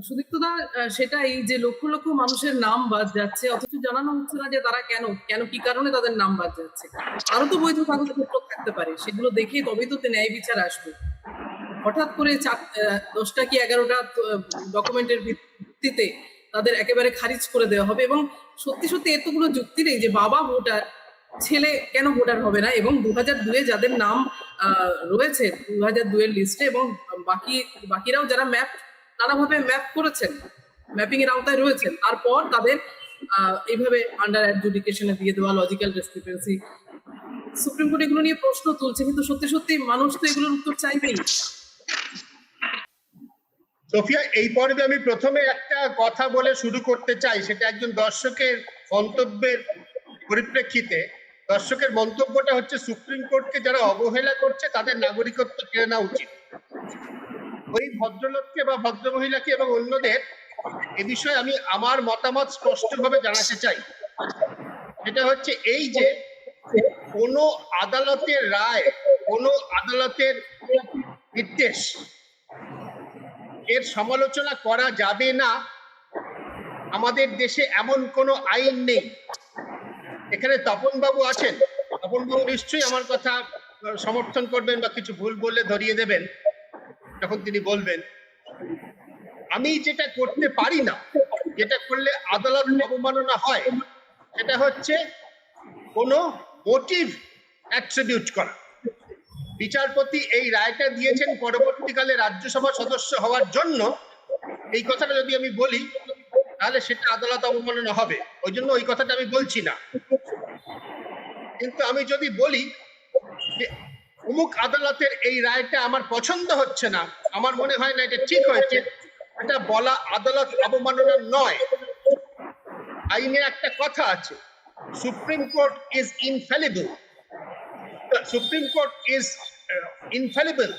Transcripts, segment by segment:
সুদীপ্তদা, সেটাই যে লক্ষ লক্ষ মানুষের নাম বাদ যাচ্ছে, অথচ জানানো হচ্ছে না যে তারা কেন কেন কি কারণে তাদের নাম বাদ যাচ্ছে। আরো তো বৈধ কাগজপত্র থাকতে পারে, সেগুলো দেখে তবেই তো ন্যায় বিচার আসবে। হঠাৎ করে 10টা কি 11টা ডকুমেন্টের ভিত্তিতে তাদের একেবারে খারিজ করে দেওয়া হবে। এবং সত্যি সত্যি এর তো কোনো যুক্তি নেই যে বাবা ভোটার, ছেলে কেন ভোটার হবে না। এবং 2002-এ যাদের নাম রয়েছে 2002-এর লিস্টে, এবং বাকিরাও যারা নানাভাবে ম্যাপ করেছেন, ম্যাপিং এর আওতায় রয়েছেন, তারপর তাদের এইভাবে আন্ডার অ্যাডজুডিকেশনে দিয়ে দেওয়া লজিক্যাল ডিসক্রিপেন্সি। সুপ্রিম কোর্ট এগুলো নিয়ে প্রশ্ন তুলছে, কিন্তু সত্যি সত্যি মানুষ তো এগুলোর উত্তর চাইবেই। সোফিয়া, এই পর্বে আমি প্রথমে একটা কথা বলে শুরু করতে চাই, সেটা একজন দর্শকের মন্তব্যের পরিপ্রেক্ষিতে। দর্শকের মন্তব্যটা হচ্ছে, সুপ্রিম কোর্টকে যারা অবহেলা করছে তাদের নাগরিকত্ব কেড়ে নেওয়া উচিত। ওই ভদ্রলোককে বা ভদ্রমহিলাকে এবং অন্যদের এ বিষয়ে আমি আমার মতামত স্পষ্টভাবে জানাতে চাই। সেটা হচ্ছে এই যে কোনো আদালতের রায়, কোনো আদালতের নির্দেশ এর সমালোচনা করা যাবে না, আমাদের দেশে এমন কোনো আইন নেই। এখানে তপনবাবু আছেন, তপনবাবু নিশ্চয়ই আমার কথা সমর্থন করবেন বা কিছু ভুল বললে ধরিয়ে দেবেন যখন তিনি বলবেন। আমি যেটা করতে পারি না, যেটা করলে আদালত অবমাননা হয়, সেটা হচ্ছে কোনো মোটিভ অ্যাট্রিবিউট করা। বিচারপতি এই রায়টা দিয়েছেন পরবর্তীকালে রাজ্যসভা সদস্য হওয়ার জন্য, এই কথাটা যদি আমি বলি তাহলে সেটা আদালত অবমাননা হবে। ওই জন্য ওই কথাটা আমি বলছি না। কিন্তু আমি যদি বলি যে অমুক আদালতের এই রায়টা আমার পছন্দ হচ্ছে না, আমার মনে হয় না এটা ঠিক হয়েছে, এটা বলা আদালত অবমাননা নয়। আইনে একটা কথা আছে, supreme court is infallible. Supreme Court is infallible.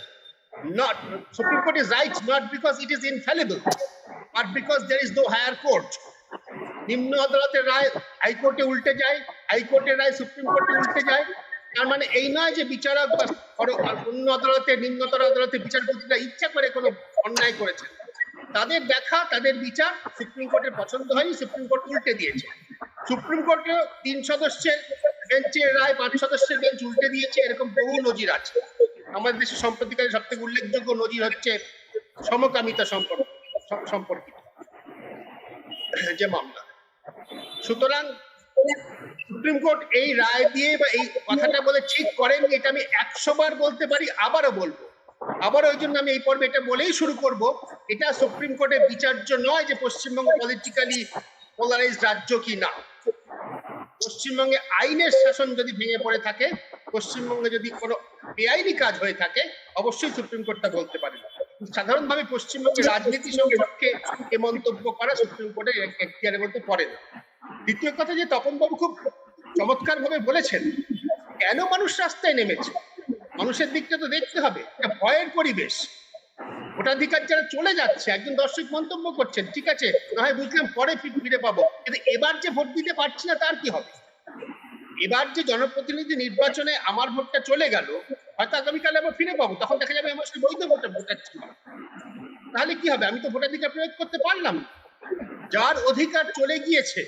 Supreme Court is right not because it is infallible, but because there is no higher court. নিম্ন আদালতের রায় হাইকোর্টে উল্টে যায়, হাইকোর্টের রায় সুপ্রিম কোর্টে উল্টে যায়। তার মানে এই নয় যে বিচারক বা অন্য আদালতে, নিম্নতর আদালতে বিচারপতিরা ইচ্ছা করে কোনো অন্যায় করেছেন। তাদের দেখা, তাদের বিচার সুপ্রিম কোর্টের পছন্দ হয়নি, সুপ্রিম কোর্ট উল্টে দিয়েছে। সুপ্রিম কোর্টে 3 সদস্যের বেঞ্চের রায় 5 সদস্যের বেঞ্চ উল্টে দিয়েছে, এরকম বহু নজির আছে। আমাদের দেশে সম্প্রতিকালে সব থেকে উল্লেখযোগ্য নজির হচ্ছে সমকামিতা সম্পর্কিত যে মামলা। সুতরাং সুপ্রিম কোর্ট এই রায় দিয়ে বা এই কথাটা বলে ঠিক করেননি, এটা আমি 100 বার বলতে পারি, আবারও বলবো। আবার ওই জন্য আমি এই পর্বে এটা বলেই শুরু করব, এটা সুপ্রিম কোর্টের বিচার্য নয় যে পশ্চিমবঙ্গ পলিটিক্যালি পোলারাইজড রাজ্য কি না। পশ্চিমবঙ্গে আইনের শাসন যদি ভেঙে পড়ে থাকে, পশ্চিমবঙ্গে যদি কোনো বেআইনি কাজ হয়ে থাকে, অবশ্যই সুপ্রিম কোর্টটা বলতে পারে। সাধারণভাবে পশ্চিমবঙ্গের রাজনীতি সম্পর্কে এ মন্তব্য করা সুপ্রিম কোর্টের এখতিয়ারের মধ্যে পড়ে না। দ্বিতীয় কথা, যে তপনবাবু খুব চমৎকার ভাবে বলেছেন, কেন মানুষ রাস্তায় নেমেছে, মানুষের দিকটা তো দেখতে হবে। একটা ভয়ের পরিবেশ, ভোটাধিকার যারা চলে যাচ্ছে, একজন দর্শক মন্তব্য করছেন, ঠিক আছে নয় বুঝলাম, পরে ফিরে পাবো, কিন্তু এবার যে ভোট দিতে পারছি না তার কি হবে? এবার যে জনপ্রতিনিধি নির্বাচনে আমার ভোটটা চলে গেল, হয়তো আগামীকালে আবার ফিরে পাবো, তখন দেখা যাবে আমার বৈধ ভোটার ছিল। তাহলে কি হবে? আমি তো ভোটাধিকার প্রয়োগ করতে পারলাম। যার অধিকার চলে গিয়েছে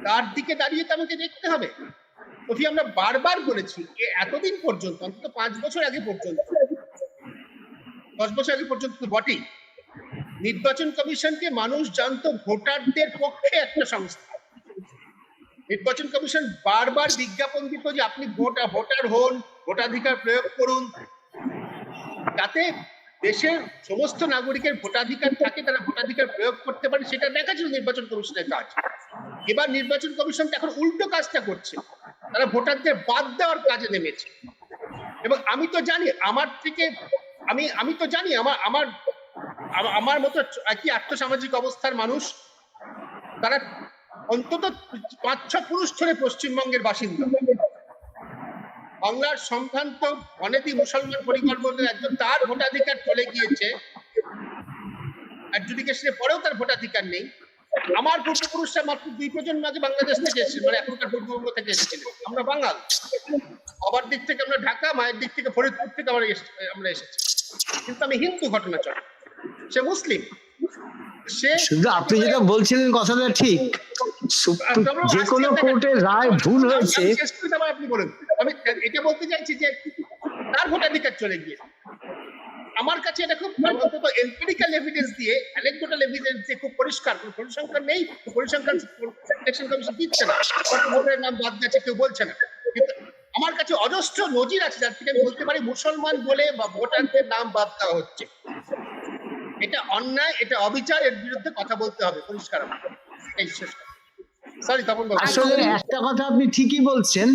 তার দিকে দাঁড়িয়ে তো আমাকে দেখতে হবে। আমরা বারবার বলেছি, এতদিন পর্যন্ত, অন্তত 5 বছর আগে পর্যন্ত, 10 বছর আগে পর্যন্ত তো বটেই, নির্বাচন কমিশনকে মানুষ জানতো ভোটারদের পক্ষে একটা সংস্থা। নির্বাচন কমিশন বারবার বিজ্ঞাপন দিত যে আপনি ভোটার হন, ভোটাধিকার প্রয়োগ করুন, যাতে দেশের সমস্ত নাগরিকের ভোটাধিকার থাকে, তারা ভোটাধিকার প্রয়োগ করতে পারে, সেটা দেখা ছিল নির্বাচন কমিশনের কাজ। এবার নির্বাচন কমিশন এখন উল্টো কাজটা করছে, তারা ভোটারদের বাদ দেওয়ার কাজে নেমেছে। এবং আমি তো জানি আমার মতো একই আর্থসামাজিক অবস্থার মানুষ, তারা অন্তত 5-6 পুরুষ ধরে পশ্চিমবঙ্গের বাসিন্দা। বাংলার সম্ভ্রান্ত অনেদি মুসলমান পরিবার বলতে একজন, তার ভোটাধিকার চলে গিয়েছে, অ্যাডজুডিকেশনের পরেও তার ভোটাধিকার নেই। আমার পূর্বপুরুষরা মাত্র 2 প্রজন্ম আগে বাংলাদেশ থেকে এসেছিল, মানে এখনকার পূর্ববঙ্গ থেকে এসেছিল। আমরা বাঙাল, বাবার দিক থেকে আমরা ঢাকা, মায়ের দিক থেকে ফরিদপুর থেকে আমরা এসেছি। কিন্তু আমি হিন্দু ঘটনা চলে, সে মুসলিম। সে শুধু আপনি যেটা বলছিলেন কথাটা ঠিক, যে কোনো কোর্টের রায় ভুল হয়েছে। শেষ করে দেবো, আপনি বলুন। আমি এটা বলতে চাইছি যে তার ভোটাধিকার চলে গিয়ে আমার কাছে এটা খুব অন্তত এমপিরিক্যাল এভিডেন্স দিয়ে, অ্যানেকডোটাল এভিডেন্স দিয়ে খুব পরিষ্কার, কোনো পরিসংখ্যান নেই, পরিসংখ্যান ইলেকশন কমিশন দিচ্ছে না, কত ভোটারের নাম বাদ গেছে কেউ বলছে না। কিন্তু আমার কাছে অজস্র নজির আছে যার থেকে আমি বলতে পারি মুসলমান বলে বা ভোটারদের নাম বাদ দেওয়া হচ্ছে। এটা অন্যায়, এটা অবিচার, এর বিরুদ্ধে কথা বলতে হবে পরিষ্কার। এই শেষ। সরি তপন বাবু। আসলে একটা কথা আপনি ঠিকই বলছেন,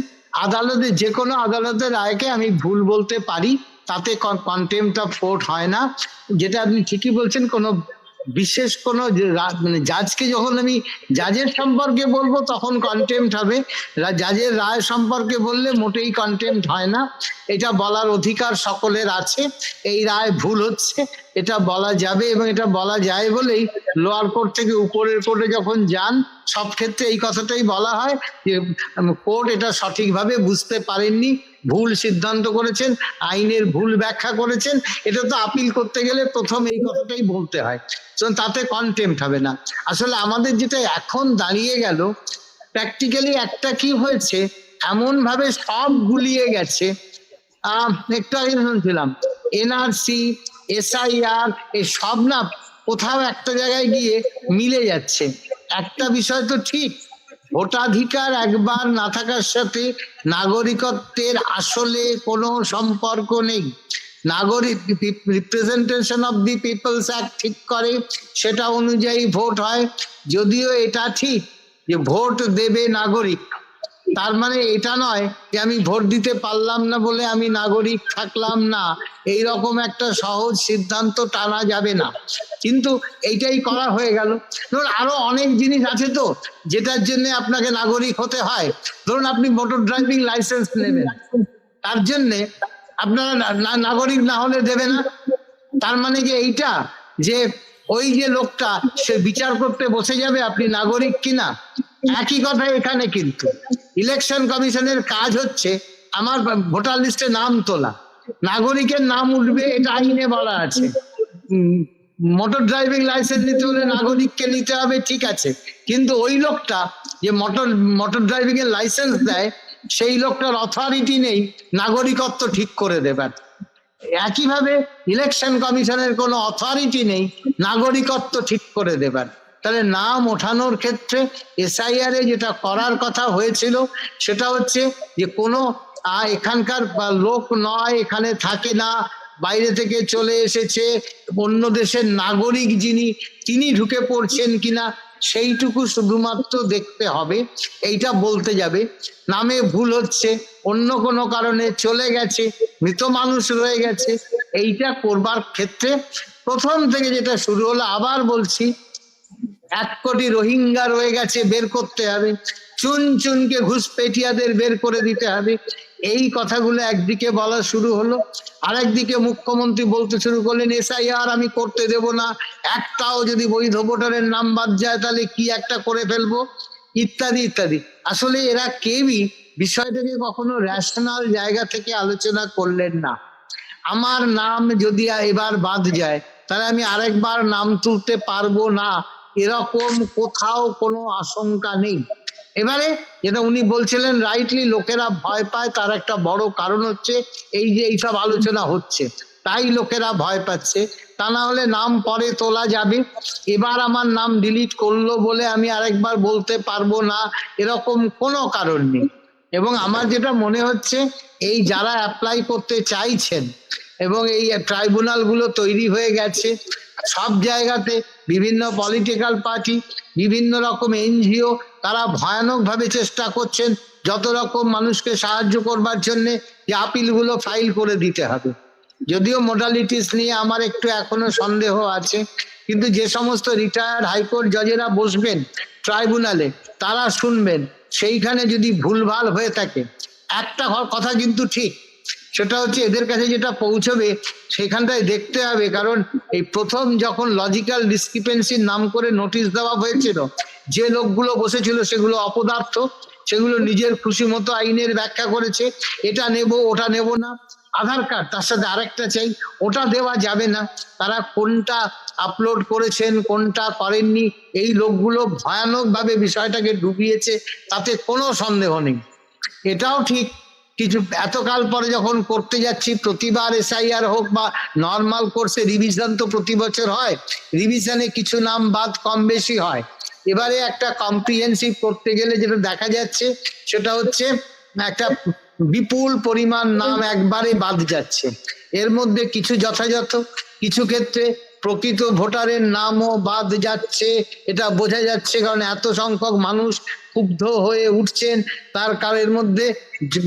আদালতে যে কোনো আদালতের রায়কে আমি ভুল বলতে পারি, তাতে কন্টেম্পট অফ কোর্ট হয় না। যেটা আপনি ঠিকই বলছেন, কোনো বিশেষ কোনো মানে জাজকে যখন আমি জাজের সম্পর্কে বলবো তখন কন্টেম্পট হবে, জাজের রায় সম্পর্কে বললে মোটেই কন্টেম্পট হয় না। এটা বলার অধিকার সকলের আছে, এই রায় ভুল হচ্ছে এটা বলা যাবে, এবং এটা বলা যায় বলেই লোয়ার কোর্ট থেকে উপরের কোর্টে যখন যান সব ক্ষেত্রে এই কথাটাই বলা হয় যে কোর্ট এটা সঠিকভাবে বুঝতে পারেননি, ভুল সিদ্ধান্ত করেছেন, আইনের ভুল ব্যাখ্যা করেছেন। এটা তো আপিল করতে গেলে প্রথম এই কথাটাই বলতে হয়, তাতে কন্টেম্পট হবে না। আসলে আমাদের যেটা এখন দাঁড়িয়ে গেল, প্র্যাকটিক্যালি একটা কি হয়েছে, এমন ভাবে সব গুলিয়ে গেছে। একটু আগে শুনছিলাম এনআরসি, এসআইআর, এই সব না কোথাও একটা জায়গায় গিয়ে মিলে যাচ্ছে। একটা বিষয় তো ঠিক, ভোটাধিকার একবার না থাকার সাথে নাগরিকত্বের আসলে কোনো সম্পর্ক নেই। নাগরিক representation of the people's act ঠিক করে, সেটা অনুযায়ী ভোট হয়। যদিও এটা ঠিক যে ভোট দেবে নাগরিক, তার মানে এটা নয় যে আমি ভোট দিতে পারলাম না বলে আমি নাগরিক থাকলাম না, এইরকম একটা সহজ সিদ্ধান্ত টানা যাবে না। কিন্তু এইটাই করা হয়ে গেল। ধরুন আরো অনেক জিনিস আছে তো যেটার জন্য আপনাকে নাগরিক হতে হয়। ধরুন আপনি মোটর ড্রাইভিং লাইসেন্স নেবেন, তার জন্যে আপনারা নাগরিক না হলে দেবে না। তার মানে যে এইটা যে ওই যে লোকটা সে বিচার করতে বসে যাবে আপনি নাগরিক কিনা, একই কথা এখানে। কিন্তু ইলেকশন কমিশনের কাজ হচ্ছে আমার ভোটার লিস্টে নাম তোলা, নাগরিকের নাম উঠবে এটা আইনে বলা আছে। মোটর ড্রাইভিং লাইসেন্স নিতে হলে নাগরিককে নিতে হবে, ঠিক আছে, কিন্তু ওই লোকটা যে মোটর ড্রাইভিং এর লাইসেন্স দেয় সেই লোকটার অথরিটি নেই নাগরিকত্ব ঠিক করে দেবার। একইভাবে ইলেকশন কমিশনের কোনো অথরিটি নেই নাগরিকত্ব ঠিক করে দেবার। তাহলে নাম ওঠানোর ক্ষেত্রে এসআইআর এ যেটা করার কথা হয়েছিল সেটা হচ্ছে যে কোনো এখানকার লোক নয়, এখানে থাকে না, বাইরে থেকে চলে এসেছে, অন্য দেশের নাগরিক যিনি তিনি ঢুকে পড়ছেন কিনা সেইটুকু শুধুমাত্র দেখতে হবে, এইটা বলতে যাবে। নামে ভুল হচ্ছে, অন্য কোনো কারণে চলে গেছে, মৃত মানুষ রয়ে গেছে, এইটা করবার ক্ষেত্রে প্রথম থেকে যেটা শুরু হলো, আবার বলছি 1 কোটি রোহিঙ্গা রয়ে গেছে, বের করতে হবে, চুন চুনকে ঘুষপেটিয়াদের বের করে দিতে হবে, এই কথাগুলো একদিকে বলা শুরু হলো। আরেকদিকে মুখ্যমন্ত্রী বলতে শুরু করলেন এসআইআর আমি করতে দেব না, একটাও যদি বৈধ ভোটারের নাম বাদ যায় তাহলে কি একটা করে ফেলবো, ইত্যাদি ইত্যাদি। আসলে এরা কেউই বিষয়টাকে কখনো রেশনাল জায়গা থেকে আলোচনা করলেন না। আমার নাম যদি এবার বাদ যায় তাহলে আমি আরেকবার নাম তুলতে পারবো না, এরকম কোথাও কোনো আশঙ্কা নেই। এবারে যেটা উনি বলছিলেন রাইটলি, লোকেরা ভয় পায়, তার একটা বড় কারণ হচ্ছে এই যে এইসব আলোচনা হচ্ছে, তাই লোকেরা ভয় পাচ্ছে। তা না হলে নাম পরে তোলা যাবে, এবার আমার নাম ডিলিট করলো বলে আমি আরেকবার বলতে পারবো না, এরকম কোনো কারণ নেই। এবং আমার যেটা মনে হচ্ছে এই যারা অ্যাপ্লাই করতে চাইছেন এবং এই ট্রাইব্যুনাল গুলো তৈরি হয়ে গেছে সব জায়গাতে, বিভিন্ন পলিটিক্যাল পার্টি, বিভিন্ন রকম এনজিও, তারা ভয়ানক ভাবে চেষ্টা করছেন যত রকম মানুষকে সাহায্য করবার জন্য যে আপিল গুলো ফাইল করে দিতে হবে। যদিও মোডালিটিস নিয়ে আমার একটু এখনো সন্দেহ আছে, কিন্তু যে সমস্ত রিটায়ার্ড হাইকোর্ট জজেরা বসবেন ট্রাইব্যুনালে তারা শুনবেন, সেইখানে যদি ভুলভাল হয়ে থাকে একটা কথা কিন্তু ঠিক, সেটা হচ্ছে এদের কাছে যেটা পৌঁছবে সেখানটায় দেখতে হবে। কারণ এই প্রথম যখন লজিক্যাল ডিসক্রিপেন্সির নাম করে নোটিশ দেওয়া হয়েছিল, যে লোকগুলো বসেছিল সেগুলো অপদার্থ, সেগুলো নিজের খুশি মতো আইনের ব্যাখ্যা করেছে, এটা নেব ওটা নেব না। আধার কার্ড, তার সাথে আরেকটা চাই, ওটা দেওয়া যাবে না। তারা কোনটা আপলোড করেছেন কোনটা করেননি, এই লোকগুলো ভয়ানকভাবে বিষয়টাকে ডুবিয়েছে, তাতে কোনো সন্দেহ নেই। এটাও ঠিক, কিছু এতকাল পরে যখন করতে যাচ্ছি, প্রতিবার এসআইআর হোক বা নর্মাল কোর্সে রিভিশন তো প্রতি বছর হয়, রিভিশনে কিছু নাম বাদ কম বেশি হয়। এবারে একটা কম্প্রিহেন্সিভ করতে গেলে যেটা দেখা যাচ্ছে সেটা হচ্ছে একটা বিপুল পরিমাণ নাম একবারে বাদ যাচ্ছে। এর মধ্যে কিছু যথাযথ, কিছু ক্ষেত্রে প্রকৃত ভোটারের নামও বাদ যাচ্ছে, এটা বোঝা যাচ্ছে, কারণ এত সংখ্যক মানুষ ক্ষুব্ধ হয়ে উঠছেন। তার কারের মধ্যে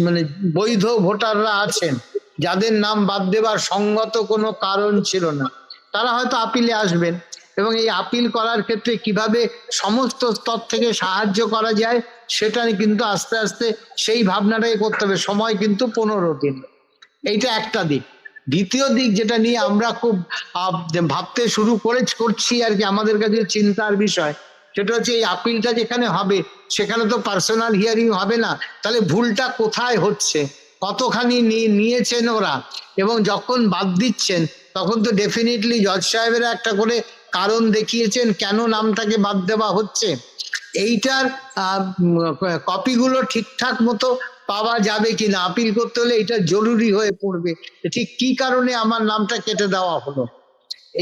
মানে বৈধ ভোটাররা আছেন যাদের নাম বাদ দেবার সঙ্গত কোনো কারণ ছিল না, তারা হয়তো আপিলে আসবেন, এবং এই আপিল করার ক্ষেত্রে কিভাবে সমস্ত স্তর থেকে সাহায্য করা যায় সেটা কিন্তু আস্তে আস্তে সেই ভাবনাটাই করতে হবে। সময় কিন্তু 15 দিন, এইটা একটা দিক। দ্বিতীয় দিক যেটা নিয়ে আমরা খুব ভাবতে শুরু করছি আর কি, আমাদের কাছে চিন্তার বিষয়, সেটা হচ্ছে এই আপিলটা যেখানে হবে সেখানে তো পার্সোনাল হিয়ারিং হবে না, তাহলে ভুলটা কোথায় হচ্ছে, কতখানি নিয়েছেন ওরা, এবং যখন বাদ দিচ্ছেন তখন তো ডেফিনেটলি জজ সাহেবেরা একটা করে কারণ দেখিয়েছেন কেন নামটাকে বাদ দেওয়া হচ্ছে। এইটার কপিগুলো ঠিকঠাক মতো পাওয়া যাবে কিনা, আপিল করতে হলে এটা জরুরি হয়ে পড়বে, ঠিক কি কারণে আমার নামটা কেটে দেওয়া হলো।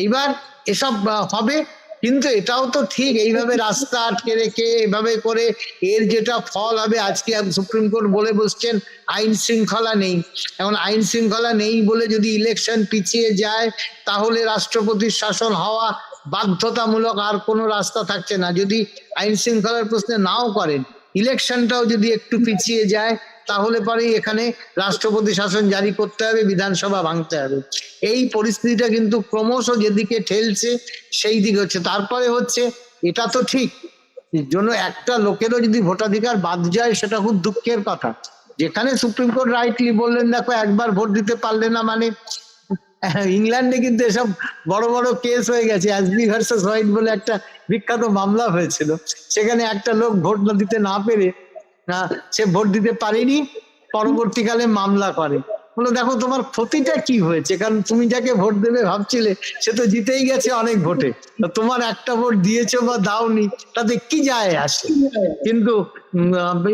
এইবার এসব হবে, কিন্তু এটাও তো ঠিক এইভাবে রাস্তা আটকে রেখে এভাবে করে এর যেটা ফল হবে, আজকে সুপ্রিম কোর্ট বলে বসছেন আইন শৃঙ্খলা নেই। এখন আইন শৃঙ্খলা নেই বলে যদি ইলেকশন পিছিয়ে যায় তাহলে রাষ্ট্রপতির শাসন হওয়া বাধ্যতামূলক, আর কোনো রাস্তা থাকছে না। যদি আইন শৃঙ্খলার প্রশ্নে নাও করেন, ইলেকশনটাও যদি একটু পিছিয়ে যায় তাহলে পরেই এখানে রাষ্ট্রপতি শাসন জারি করতে হবে, বিধানসভা ভাঙতে হবে। এই পরিস্থিতিটা কিন্তু ক্রমশ যেদিকে ঠেলছে সেই দিকে হচ্ছে। তারপরে হচ্ছে, এটা তো ঠিক জন্য একটা লোকেরও যদি ভোটাধিকার বাদ যায় সেটা খুব দুঃখের কথা। যেখানে সুপ্রিম কোর্ট রাইটলি বললেন দেখো একবার ভোট দিতে পারলে না মানে, ইংল্যান্ডে কিন্তু এসব বড় বড় কেস হয়ে গেছে। অ্যাসবি ভার্সেস হোয়াইট বলে একটা বিখ্যাত মামলা হয়েছিল, সেখানে একটা লোক ভোট দিতে না পেরে সে ভোট দিতে পারেনি, পরবর্তীকালে মামলা করে, বলো দেখো তোমার ক্ষতিটা কি হয়েছে, কারণ তুমি যাকে ভোট দেবে ভাবছিলে সে তো জিতেই গেছে অনেক ভোটে, তোমার একটা ভোট দিয়েছো বা দাওনি তাতে কি যায় আসে। কিন্তু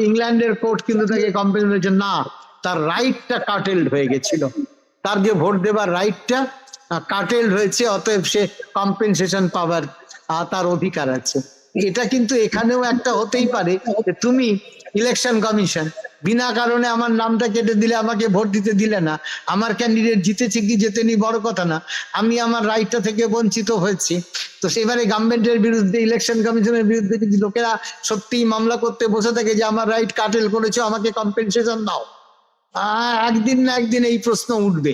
ইংল্যান্ডের কোর্ট কিন্তু তাকে কমপ্লেন করেছে, না তার রাইটটা কাটেলড হয়ে গেছিল, তার যে ভোট দেবার রাইটটা কাটেলড হয়েছে, অতএব সে কম্পেনসেশন পাওয়ার তার অধিকার আছে। এটা কিন্তু এখানেও একটা হতেই পারে যে তুমি ইলেকশন কমিশন বিনা কারণে আমার নামটা কেটে দিলে, আমাকে ভোট দিতে দিলে না, আমার ক্যান্ডিডেট জিতেছে কি জেতেনি বড় কথা না, আমি আমার রাইটটা থেকে বঞ্চিত হয়েছি। তো সেবারে গভর্নমেন্টের বিরুদ্ধে, ইলেকশন কমিশনের বিরুদ্ধে যদি লোকেরা সত্যিই মামলা করতে বসে থাকে যে আমার রাইট কাটেল করেছো, আমাকে কম্পেনসেশন দাও, একদিন না একদিন এই প্রশ্ন উঠবে।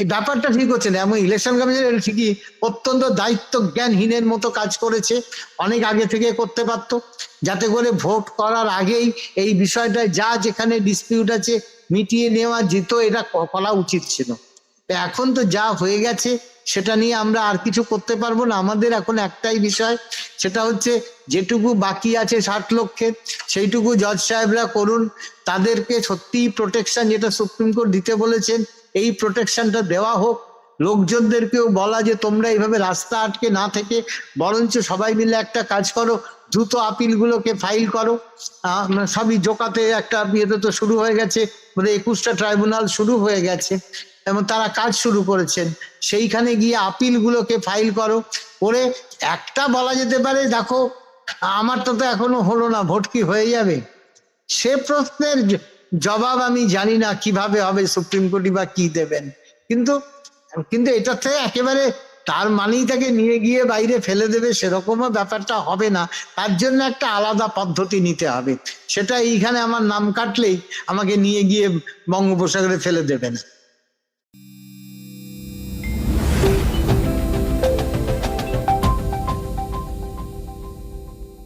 এই ব্যাপারটা ঠিক হচ্ছে না। এমন ইলেকশন কমিশন ঠিকই অত্যন্ত দায়িত্ব জ্ঞানহীনের মতো কাজ করেছে, অনেক আগে থেকে করতে পারতো, যাতে করে ভোট করার আগেই এই বিষয়টা যা যেখানে ডিসপিউট আছে মিটিয়ে নেওয়া যেত, এটা করা উচিত ছিল। এখন তো যা হয়ে গেছে সেটা নিয়ে আমরা আর কিছু করতে পারবো না। আমাদের এখন একটাই বিষয়, সেটা হচ্ছে যেটুকু বাকি আছে 60 লক্ষের, সেইটুকু জজ সাহেবরা করুন, তাদেরকে সত্যিই প্রোটেকশন যেটা সুপ্রিম কোর্ট দিতে বলেছেন এই প্রোটেকশনটা দেওয়া হোক। লোকজনদেরকেও বলা যে তোমরা এইভাবে রাস্তা আটকে না থেকে বরঞ্চ সবাই মিলে একটা কাজ করো, দ্রুত আপিলগুলোকে ফাইল করো। সবই জোকাতে একটা বিয়েতে তো শুরু হয়ে গেছে, মানে 21টা ট্রাইব্যুনাল শুরু হয়ে গেছে এবং তারা কাজ শুরু করেছেন, সেইখানে গিয়ে আপিলগুলোকে ফাইল করো। করে একটা বলা যেতে পারে দেখো আমারটা তো এখনো হলো না, ভোট কি হয়ে যাবে, সে প্রশ্নের জবাব আমি জানি না কিভাবে হবে, সুপ্রিম কোর্টই বা কি দেবেন। কিন্তু কিন্তু এটাতে একেবারে তার মানেই তাকে নিয়ে গিয়ে বাইরে ফেলে দেবে সেরকমও ব্যাপারটা হবে না। তার জন্য একটা আলাদা পদ্ধতি নিতে হবে, সেটা এইখানে আমার নাম কাটলেই আমাকে নিয়ে গিয়ে বঙ্গোপসাগরে ফেলে দেবে না।